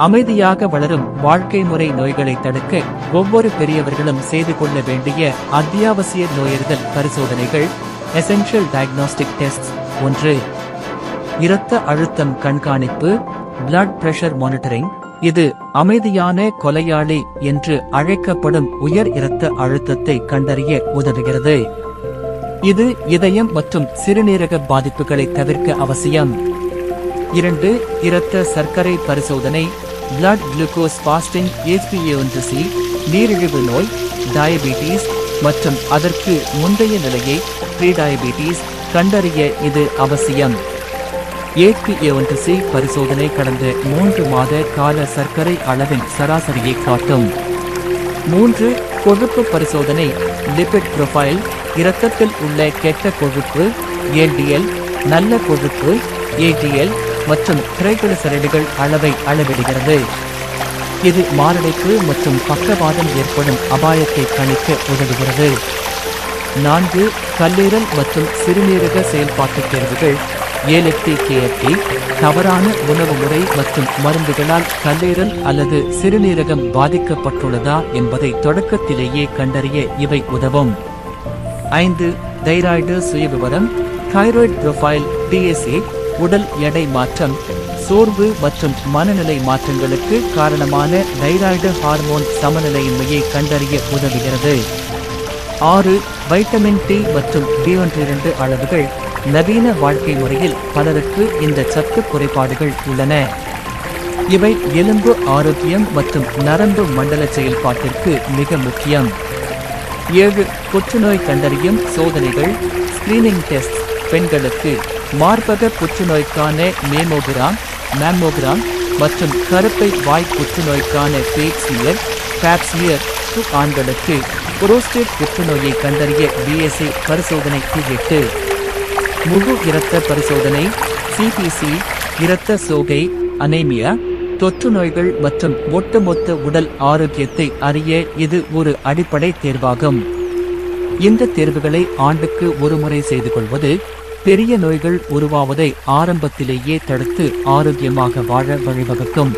அமைதியாக வளரும் வாழ்க்கை முறை நோய்களை தடுக்க ஒவ்வொரு பெரியவர்களும் செய்து கொள்ள வேண்டிய அத்தியாவசிய நோயறிதல் பரிசோதனைகள் எசென்ஷியல் டயக்னாஸ்டிக் டெஸ்ட்ஸ். 1. இரத்த அழுத்தம் கண்காணிப்பு பிளட் பிரஷர் மானிட்டரிங். இது அமைதியான கொலையாளி என்று அழைக்கப்படும் உயர் இரத்த அழுத்தத்தை கண்டறிய உதவுகிறது. இது இதயம் மற்றும் சிறுநீரக பாதிப்புகளை தவிர்க்க அவசியம். 2. இரத்த சர்க்கரை பரிசோதனை பிளட் குளுக்கோஸ் ஃபாஸ்டிங் HbA1c. நீரிழிவு நோய் டயபிட்டிஸ் மற்றும் அதற்கு முந்தைய நிலையை ப்ரீடயபிட்டிஸ் கண்டறிய இது அவசியம். HbA1c பரிசோதனை கடந்த 3 மாத கால சர்க்கரை அளவின் சராசரியை காட்டும். 3. கொழுப்பு பரிசோதனை லிபிட் ப்ரொஃபைல். இரத்தத்தில் உள்ள கெட்ட கொழுப்பு LDL, நல்ல கொழுப்பு ADL மற்றும் ட்ரைகிளிசரைடுகள் அளவை அளவிடுகிறது. இது மாரடைப்பு மற்றும் பக்கவாதம் ஏற்படும் அபாயத்தை கணிக்க உதவுகிறது. 4. கல்லீரல் மற்றும் சிறுநீரக செயல்பாட்டு தேர்வுகள் ALT-KFT. தவறான உணவு முறை மற்றும் மருந்துகளால் கல்லீரல் அல்லது சிறுநீரகம் பாதிக்கப்பட்டுள்ளதா என்பதை தொடக்கத்திலேயே கண்டறிய இவை உதவும். 5. தைராய்டு சுயவிவரம் தைராய்டு ப்ரொஃபைல் TSA. உடல் எடை மாற்றம், சோர்வு மற்றும் மனநிலை மாற்றங்களுக்கு காரணமான தைராய்டு ஹார்மோன் சமநிலையின்மையை கண்டறிய உதவுகிறது. 6. வைட்டமின் D மற்றும் B12 அளவுகள். நவீன வாழ்க்கை முறையில் பலருக்கு இந்த சத்து குறைபாடுகள் உள்ளன. இவை எலும்பு ஆரோக்கியம் மற்றும் நரம்பு மண்டல செயல்பாட்டிற்கு மிக முக்கியம். 7. புற்றுநோய் கண்டறியும் சோதனைகள் ஸ்கிரீனிங் டெஸ்ட். பெண்களுக்கு மார்பக புற்றுநோய்க்கான மேமோகிராம் மற்றும் கருப்பை வாய் புற்றுநோய்க்கான பேப் ஸ்மியர். ஆண்களுக்கு புரோஸ்டேட் புற்றுநோயை கண்டறிய BSA பரிசோதனை. 8. முழு இரத்த பரிசோதனை CPC. இரத்த சோகை அனீமியா, தொற்று நோய்கள் மற்றும் ஒட்டுமொத்த உடல் ஆரோக்கியத்தை அறிய இது ஒரு அடிப்படை தேர்வாகும். இந்த தேர்வுகளை ஆண்டுக்கு ஒரு முறை செய்து கொள்வது பெரிய நோய்கள் உருவாவதை ஆரம்பத்திலேயே தடுத்து ஆரோக்கியமாக வாழ வழிவகுக்கும்.